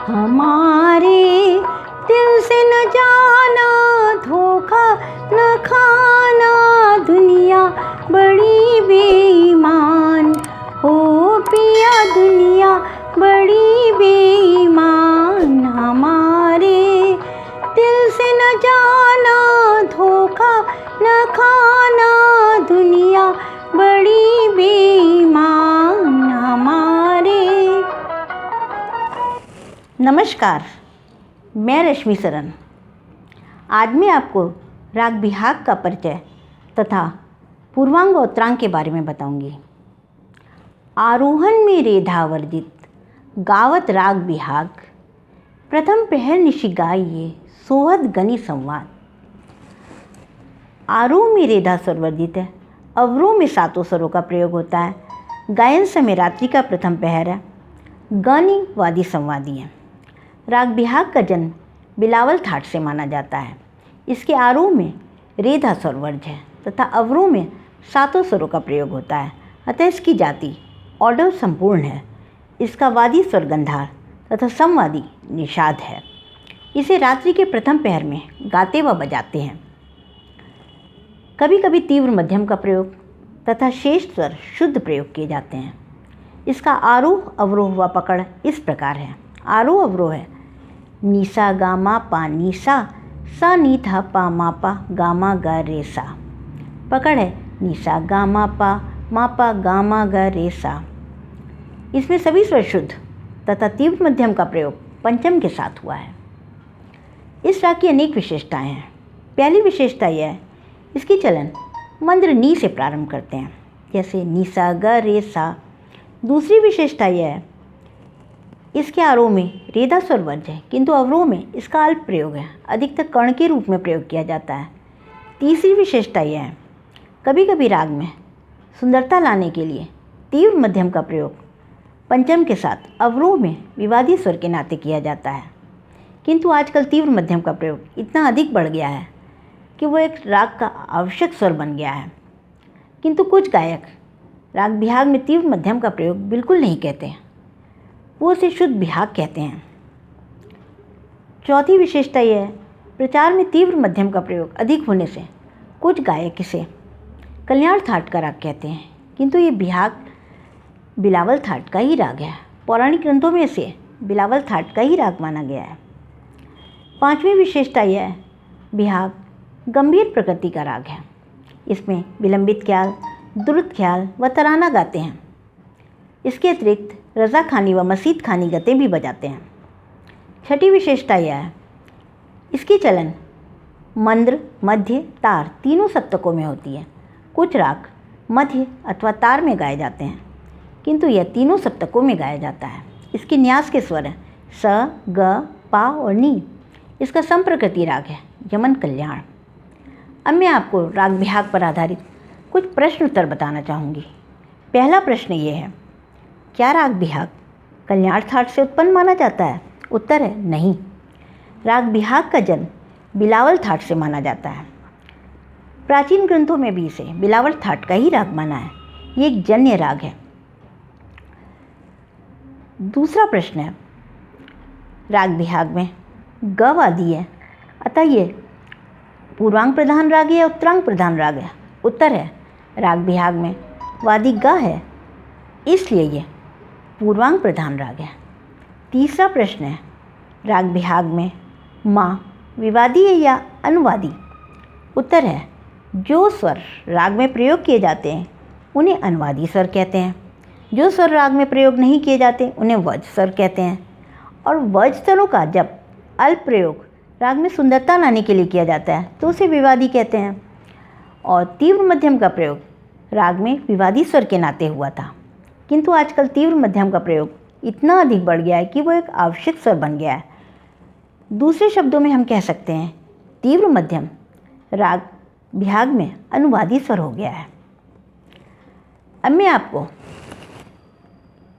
हमारे दिल से न जाना, धोखा न खाना, दुनिया बड़ी बेईमान हो पिया, दुनिया बड़ी बेईमान। हमारे दिल से न जाना, धोखा न खाना, दुनिया बड़ी बेईमान हमारे। नमस्कार, मैं रश्मि सरन। आज मैं आपको राग बिहाग का परिचय तथा पूर्वांग और उत्तरांग के बारे में बताऊंगी। आरोहण में रेधा वर्जित, गावत राग बिहाग, प्रथम पहर निशि गाइए, सोहत गनि संवाद। आरोह में रेधा स्वर वर्जित है, अवरोह में सातों स्वरों का प्रयोग होता है। गायन समय रात्रि का प्रथम पहर है, गनि वादी संवादी है। राग बिहाग का जन्म बिलावल थाट से माना जाता है। इसके आरोह में रेधा स्वर वर्ज है तथा अवरोह में सातों स्वरों का प्रयोग होता है, अतः इसकी जाति ऑर्डर संपूर्ण है। इसका वादी स्वर गंधार तथा संवादी निषाद है। इसे रात्रि के प्रथम पहर में गाते व बजाते हैं। कभी कभी तीव्र मध्यम का प्रयोग तथा शेष स्वर शुद्ध प्रयोग किए जाते हैं। इसका आरोह अवरोह व पकड़ इस प्रकार है। आरोह अवरोह है निसा गामा पा निसा, सा नी था पा मा पा गामा गा रे सा। पकड़ है निसा गामा पा मा पा गामा गा रे सा। इसमें सभी स्वर शुद्ध तथा तीव्र मध्यम का प्रयोग पंचम के साथ हुआ है। इस राग की अनेक विशेषताएं हैं। पहली विशेषता यह है, इसकी चलन मंद्र नी से प्रारंभ करते हैं, जैसे निसा ग रे सा। दूसरी विशेषता यह है, इसके आरोह में रेधा स्वर वर्ज है, किंतु अवरोह में इसका अल्प प्रयोग है, अधिकतर कर्ण के रूप में प्रयोग किया जाता है। तीसरी विशेषता यह है, कभी कभी राग में सुंदरता लाने के लिए तीव्र मध्यम का प्रयोग पंचम के साथ अवरोह में विवादी स्वर के नाते किया जाता है। किंतु आजकल तीव्र मध्यम का प्रयोग इतना अधिक बढ़ गया है कि वो एक राग का आवश्यक स्वर बन गया है। किंतु कुछ गायक राग बिहाग में तीव्र मध्यम का प्रयोग बिल्कुल नहीं कहते हैं, वो उसे शुद्ध बिहाग कहते हैं। चौथी विशेषता यह है, प्रचार में तीव्र मध्यम का प्रयोग अधिक होने से कुछ गायक इसे कल्याण थाट का राग कहते हैं, किंतु ये बिहाग बिलावल थाट का ही राग है। पौराणिक ग्रंथों में इसे बिलावल थाट का ही राग माना गया है। पांचवी विशेषता यह है, बिहाग गंभीर प्रकृति का राग है। इसमें विलंबित ख्याल, द्रुत ख्याल व तराना गाते हैं। इसके अतिरिक्त रज़ा खानी व मसीद खानी गतें भी बजाते हैं। छठी विशेषता यह है, इसकी चलन मंद्र, मध्य, तार तीनों सप्तकों में होती है। कुछ राग मध्य अथवा तार में गाए जाते हैं, किंतु यह तीनों सप्तकों में गाया जाता है। इसके न्यास के स्वर हैं स, ग, पा और नी। इसका संप्रकृति राग है, यमन कल्याण। अब मैं आपको राग बिहाग पर आधारित कुछ प्रश्न उत्तर बताना चाहूँगी। पहला प्रश्न ये है, क्या राग बिहाग कल्याण थाट से उत्पन्न माना जाता है? उत्तर है नहीं। राग बिहाग का जन्म बिलावल थाट से माना जाता है। प्राचीन ग्रंथों में भी इसे बिलावल थाट का ही राग माना है। ये एक जन्य राग है। दूसरा प्रश्न है, राग बिहाग में ग वादी है, अतः ये पूर्वांग प्रधान राग है या उत्तरांग प्रधान राग है? उत्तर है राग बिहाग में वादी ग है, इसलिए ये पूर्वांग प्रधान राग है। तीसरा प्रश्न है, राग बिहाग में माँ विवादी है या अनुवादी? उत्तर है जो स्वर राग में प्रयोग किए जाते हैं उन्हें अनुवादी स्वर कहते हैं। जो स्वर राग में प्रयोग नहीं किए जाते उन्हें वज्र स्वर कहते हैं। और वज्र स्वरों का जब अल्प प्रयोग राग में सुंदरता लाने के लिए किया जाता है तो उसे विवादी कहते हैं। और तीव्र मध्यम का प्रयोग राग में विवादी स्वर के नाते हुआ था, किंतु आजकल तीव्र मध्यम का प्रयोग इतना अधिक बढ़ गया है कि वो एक आवश्यक स्वर बन गया है। दूसरे शब्दों में हम कह सकते हैं तीव्र मध्यम राग बिहाग में अनुवादी स्वर हो गया है। अब मैं आपको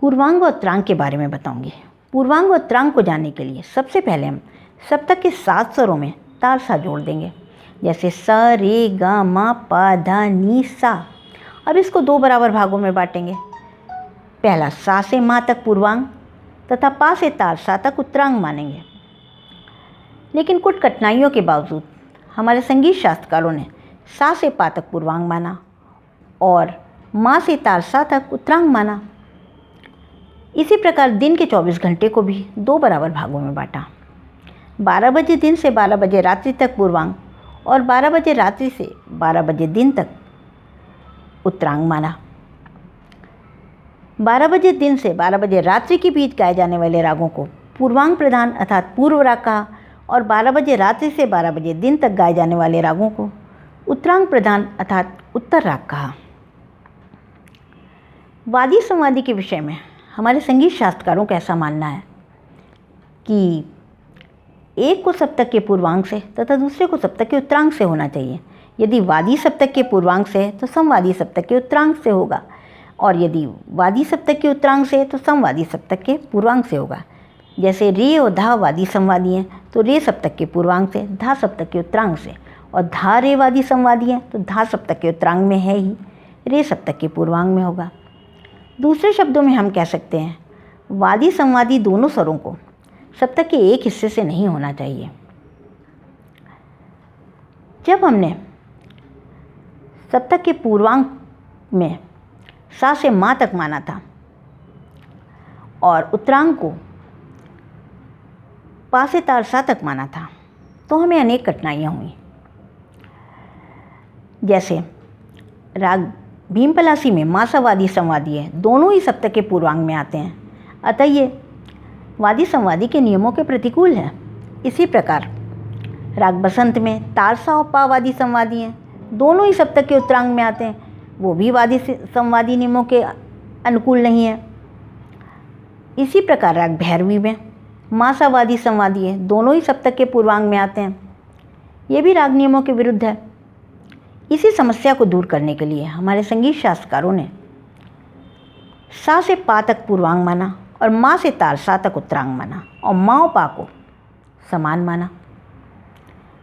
पूर्वांग और उत्तरांग के बारे में बताऊंगी। पूर्वांग और उत्तरांग को जानने के लिए सबसे पहले हम सप्तक के 7 स्वरों में तार सा जोड़ देंगे, जैसे स, रे, ग, म, प, ध, नी, सा। अब इसको 2 बराबर भागों में बांटेंगे। पहला सा से माँ तक पूर्वांग तथा पा से तार सा तक उत्तरांग मानेंगे। लेकिन कुछ कठिनाइयों के बावजूद हमारे संगीत शास्त्रकारों ने सा से पा तक पूर्वांग माना और मा से तार सा तक उत्तरांग माना। इसी प्रकार दिन के 24 घंटे को भी 2 बराबर भागों में बांटा। 12 बजे दिन से 12 बजे रात्रि तक पूर्वांग और 12 बजे रात्रि से 12 बजे दिन तक उत्तरांग माना। 12 बजे दिन से 12 बजे रात्रि के बीच गाए जाने वाले रागों को पूर्वांग प्रधान अर्थात पूर्व राग कहा और 12 बजे रात्रि से 12 बजे दिन तक गाए जाने वाले रागों को उत्तरांग प्रधान अर्थात उत्तर राग कहा। वादी संवादी के विषय में हमारे संगीत शास्त्रकारों का ऐसा मानना है कि एक को सप्तक के पूर्वांग से तथा दूसरे को सप्तक के उत्तरांग से होना चाहिए। यदि वादी सप्तक के पूर्वांग से है तो समवादी सप्तक के उत्तरांग से होगा और यदि वादी सप्तक के उत्तरांग से है तो समवादी सप्तक के पूर्वांग से होगा। जैसे रे और धा वादी संवादी हैं तो रे सप्तक के पूर्वांग से, धा सप्तक के उत्तरांग से, और धा रे वादी संवादी हैं तो धा सप्तक के उत्तरांग में है ही, रे सप्तक के पूर्वांग में होगा। दूसरे शब्दों में हम कह सकते हैं वादी संवादी दोनों स्वरों को सप्तक के एक हिस्से से नहीं होना चाहिए। जब हमने सप्तक के पूर्वांग में सा से मा तक माना था और उत्तरांग को पा से तार सा तक माना था तो हमें अनेक कठिनाइयाँ हुई। जैसे राग भीम पलासी में मा सा वादी संवादी है, दोनों ही सप्तक के पूर्वांग में आते हैं, अतः ये वादी संवादी के नियमों के प्रतिकूल है। इसी प्रकार राग बसंत में तार सा और पा वादी संवादी हैं, दोनों ही सप्तक के उत्तरांग में आते हैं, वो भी वादी संवादी नियमों के अनुकूल नहीं है। इसी प्रकार राग भैरवी में मा सा वादी संवादी है, दोनों ही सप्तक के पूर्वांग में आते हैं, ये भी राग नियमों के विरुद्ध है। इसी समस्या को दूर करने के लिए हमारे संगीत शास्त्रकारों ने सा से पा तक पूर्वांग माना और मा से तार सा तक उत्तरांग माना और मा और पा को समान माना।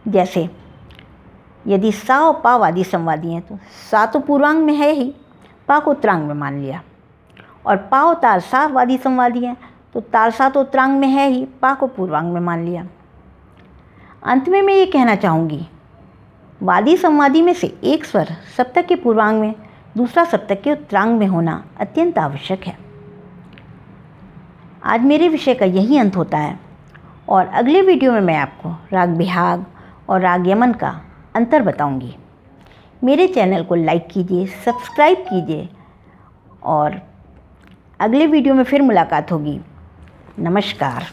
जैसे यदि सा और पा वादी संवादी हैं तो सा तो पूर्वांग में है ही, पा को उत्तरांग में मान लिया, और पा और तार सा वादी संवादी हैं तो तार सा तो उत्तरांग में है ही, पा को पूर्वांग में मान लिया। अंत में मैं ये कहना चाहूँगी, वादी संवादी में से एक स्वर सप्तक के पूर्वांग में, दूसरा सप्तक के उत्तरांग में होना अत्यंत आवश्यक है। आज मेरे विषय का यही अंत होता है और अगले वीडियो में मैं आपको राग बिहाग और राग यमन का अंतर बताऊंगी। मेरे चैनल को लाइक कीजिए, सब्सक्राइब कीजिए और अगले वीडियो में फिर मुलाकात होगी। नमस्कार।